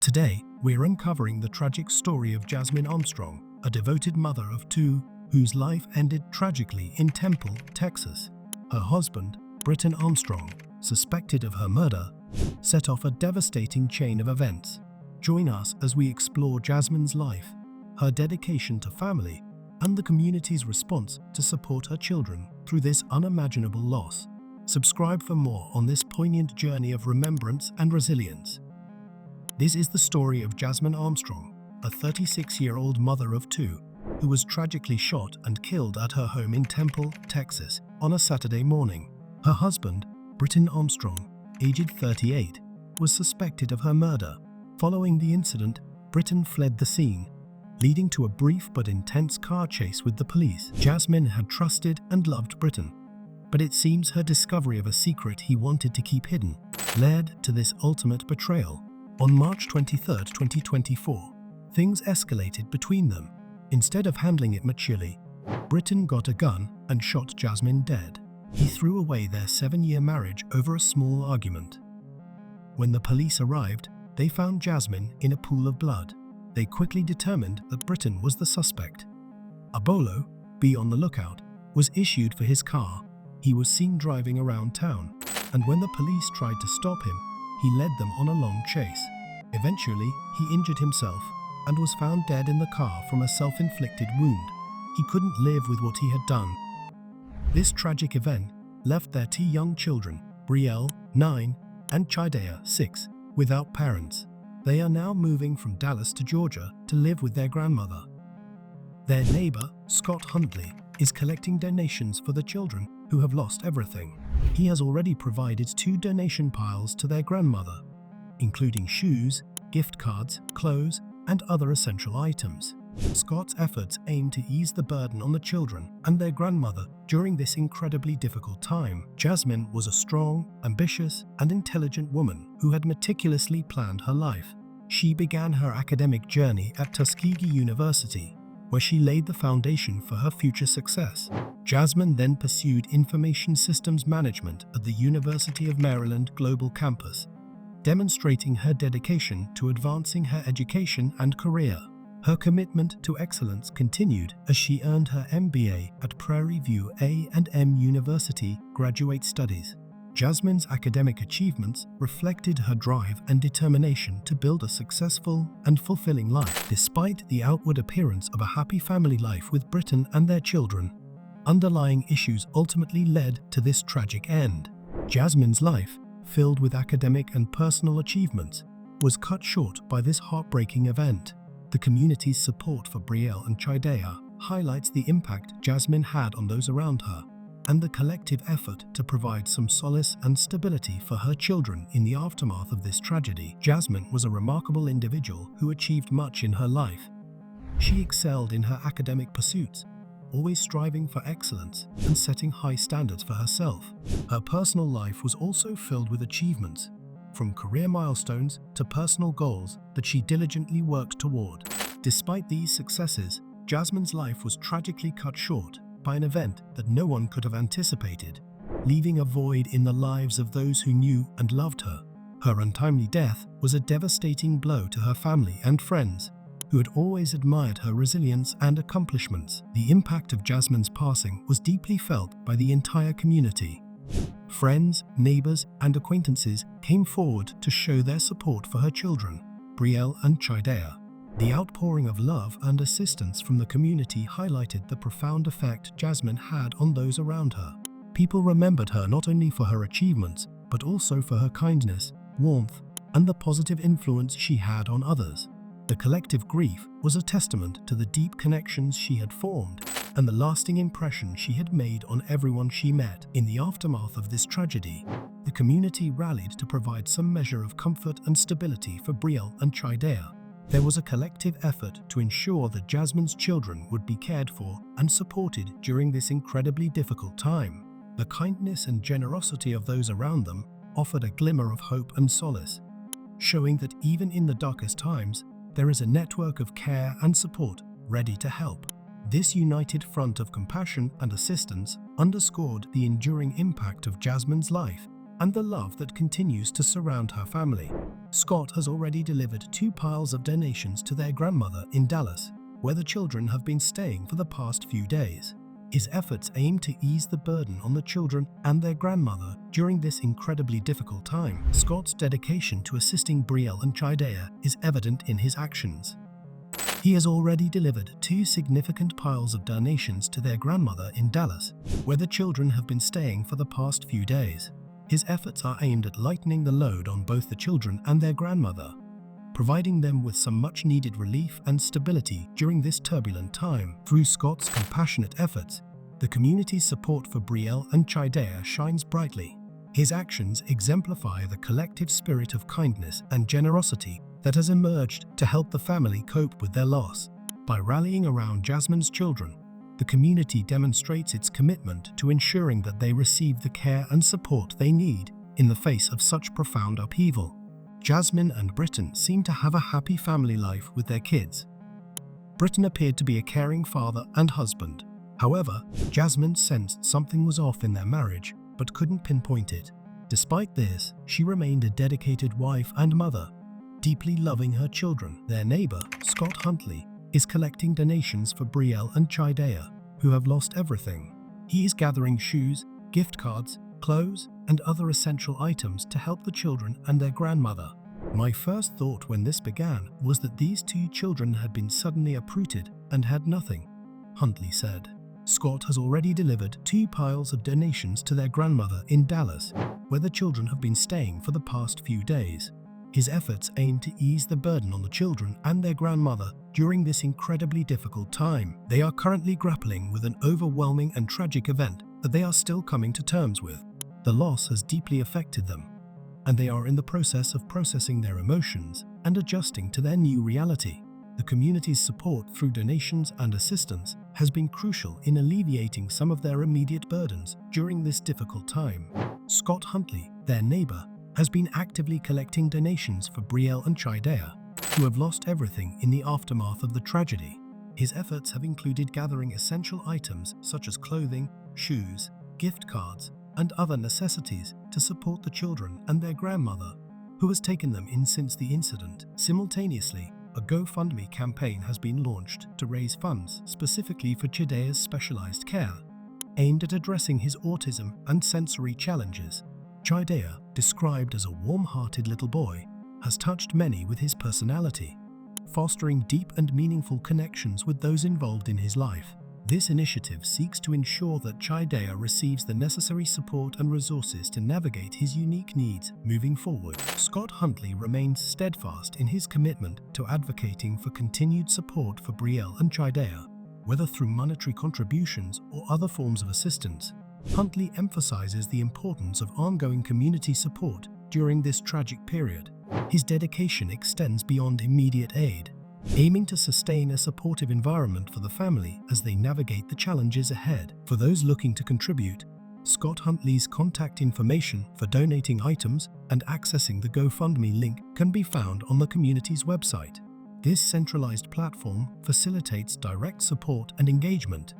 Today, we're uncovering the tragic story of Jasmine Armstrong, a devoted mother of two whose life ended tragically in Temple, Texas. Her husband, Britton Armstrong, suspected of her murder, set off a devastating chain of events. Join us as we explore Jasmine's life, her dedication to family, and the community's response to support her children through this unimaginable loss. Subscribe for more on this poignant journey of remembrance and resilience. This is the story of Jasmine Armstrong, a 36-year-old mother of two, who was tragically shot and killed at her home in Temple, Texas, on a Saturday morning. Her husband, Britton Armstrong, aged 38, was suspected of her murder. Following the incident, Britton fled the scene, leading to a brief but intense car chase with the police. Jasmine had trusted and loved Britton, but it seems her discovery of a secret he wanted to keep hidden led to this ultimate betrayal. On March 23, 2024, things escalated between them. Instead of handling it maturely, Britton got a gun and shot Jasmine dead. He threw away their 7-year marriage over a small argument. When the police arrived, they found Jasmine in a pool of blood. They quickly determined that Britton was the suspect. A bolo, be on the lookout, was issued for his car. He was seen driving around town, and when the police tried to stop him, he led them on a long chase. Eventually, he injured himself and was found dead in the car from a self-inflicted wound. He couldn't live with what he had done. This tragic event left their two young children, Brielle, 9, and Chidea, 6, without parents. They are now moving from Dallas to Georgia to live with their grandmother. Their neighbor, Scott Huntley, is collecting donations for the children who have lost everything. He has already provided 2 donation piles to their grandmother, including shoes, gift cards, clothes, and other essential items. Scott's efforts aim to ease the burden on the children and their grandmother during this incredibly difficult time. Jasmine was a strong, ambitious, and intelligent woman who had meticulously planned her life. She began her academic journey at Tuskegee University, where she laid the foundation for her future success. Jasmine then pursued information systems management at the University of Maryland Global Campus, demonstrating her dedication to advancing her education and career. Her commitment to excellence continued as she earned her MBA at Prairie View A&M University Graduate Studies. Jasmine's academic achievements reflected her drive and determination to build a successful and fulfilling life. Despite the outward appearance of a happy family life with Britton and their children, underlying issues ultimately led to this tragic end. Jasmine's life, filled with academic and personal achievements, was cut short by this heartbreaking event. The community's support for Brielle and Chidea highlights the impact Jasmine had on those around her, and the collective effort to provide some solace and stability for her children in the aftermath of this tragedy. Jasmine was a remarkable individual who achieved much in her life. She excelled in her academic pursuits, always striving for excellence and setting high standards for herself. Her personal life was also filled with achievements, from career milestones to personal goals that she diligently worked toward. Despite these successes, Jasmine's life was tragically cut short by an event that no one could have anticipated, leaving a void in the lives of those who knew and loved her. Her untimely death was a devastating blow to her family and friends, who had always admired her resilience and accomplishments. The impact of Jasmine's passing was deeply felt by the entire community. Friends, neighbors, and acquaintances came forward to show their support for her children, Brielle and Chidea. The outpouring of love and assistance from the community highlighted the profound effect Jasmine had on those around her. People remembered her not only for her achievements, but also for her kindness, warmth, and the positive influence she had on others. The collective grief was a testament to the deep connections she had formed and the lasting impression she had made on everyone she met. In the aftermath of this tragedy, the community rallied to provide some measure of comfort and stability for Brielle and Chidea. There was a collective effort to ensure that Jasmine's children would be cared for and supported during this incredibly difficult time. The kindness and generosity of those around them offered a glimmer of hope and solace, showing that even in the darkest times, there is a network of care and support ready to help. This united front of compassion and assistance underscored the enduring impact of Jasmine's life and the love that continues to surround her family. Scott has already delivered 2 piles of donations to their grandmother in Dallas, where the children have been staying for the past few days. His efforts aim to ease the burden on the children and their grandmother during this incredibly difficult time. Scott's dedication to assisting Brielle and Chidea is evident in his actions. He has already delivered 2 significant piles of donations to their grandmother in Dallas, where the children have been staying for the past few days. His efforts are aimed at lightening the load on both the children and their grandmother, providing them with some much-needed relief and stability during this turbulent time. Through Scott's compassionate efforts, the community's support for Brielle and Chidea shines brightly. His actions exemplify the collective spirit of kindness and generosity that has emerged to help the family cope with their loss. By rallying around Jasmine's children, the community demonstrates its commitment to ensuring that they receive the care and support they need in the face of such profound upheaval. Jasmine and Britton seem to have a happy family life with their kids. Britton appeared to be a caring father and husband. However, Jasmine sensed something was off in their marriage, but couldn't pinpoint it. Despite this, she remained a dedicated wife and mother, deeply loving her children. Their neighbor, Scott Huntley, is collecting donations for Brielle and Chidea, who have lost everything. He is gathering shoes, gift cards, clothes, and other essential items to help the children and their grandmother. My first thought when this began was that these 2 children had been suddenly uprooted and had nothing, Huntley said. Scott has already delivered 2 piles of donations to their grandmother in Dallas, where the children have been staying for the past few days. His efforts aim to ease the burden on the children and their grandmother during this incredibly difficult time. They are currently grappling with an overwhelming and tragic event that they are still coming to terms with. The loss has deeply affected them, and they are in the process of processing their emotions and adjusting to their new reality. The community's support through donations and assistance has been crucial in alleviating some of their immediate burdens during this difficult time. Scott Huntley, their neighbor, has been actively collecting donations for Brielle and Chidea, who have lost everything in the aftermath of the tragedy. His efforts have included gathering essential items such as clothing, shoes, gift cards, and other necessities to support the children and their grandmother, who has taken them in since the incident. Simultaneously, a GoFundMe campaign has been launched to raise funds specifically for Chidea's specialized care, aimed at addressing his autism and sensory challenges. Chidea, described as a warm-hearted little boy, has touched many with his personality, fostering deep and meaningful connections with those involved in his life. This initiative seeks to ensure that Chidea receives the necessary support and resources to navigate his unique needs moving forward. Scott Huntley remains steadfast in his commitment to advocating for continued support for Brielle and Chidea, whether through monetary contributions or other forms of assistance. Huntley emphasizes the importance of ongoing community support during this tragic period. His dedication extends beyond immediate aid, aiming to sustain a supportive environment for the family as they navigate the challenges ahead. For those looking to contribute, Scott Huntley's contact information for donating items and accessing the GoFundMe link can be found on the community's website. This centralized platform facilitates direct support and engagement,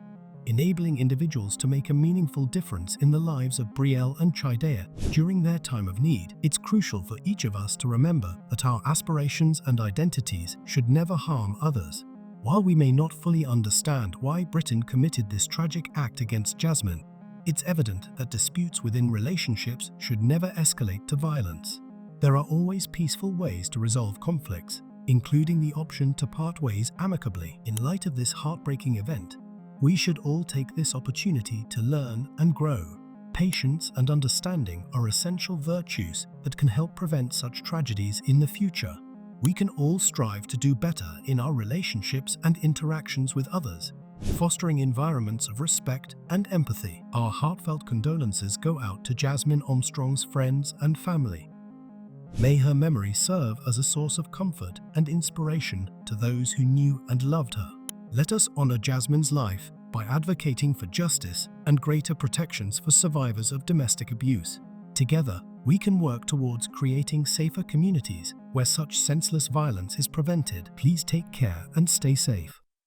enabling individuals to make a meaningful difference in the lives of Brielle and Chidea during their time of need. It's crucial for each of us to remember that our aspirations and identities should never harm others. While we may not fully understand why Britton committed this tragic act against Jasmine, it's evident that disputes within relationships should never escalate to violence. There are always peaceful ways to resolve conflicts, including the option to part ways amicably. In light of this heartbreaking event, we should all take this opportunity to learn and grow. Patience and understanding are essential virtues that can help prevent such tragedies in the future. We can all strive to do better in our relationships and interactions with others, fostering environments of respect and empathy. Our heartfelt condolences go out to Jasmine Armstrong's friends and family. May her memory serve as a source of comfort and inspiration to those who knew and loved her. Let us honor Jasmine's life by advocating for justice and greater protections for survivors of domestic abuse. Together, we can work towards creating safer communities where such senseless violence is prevented. Please take care and stay safe.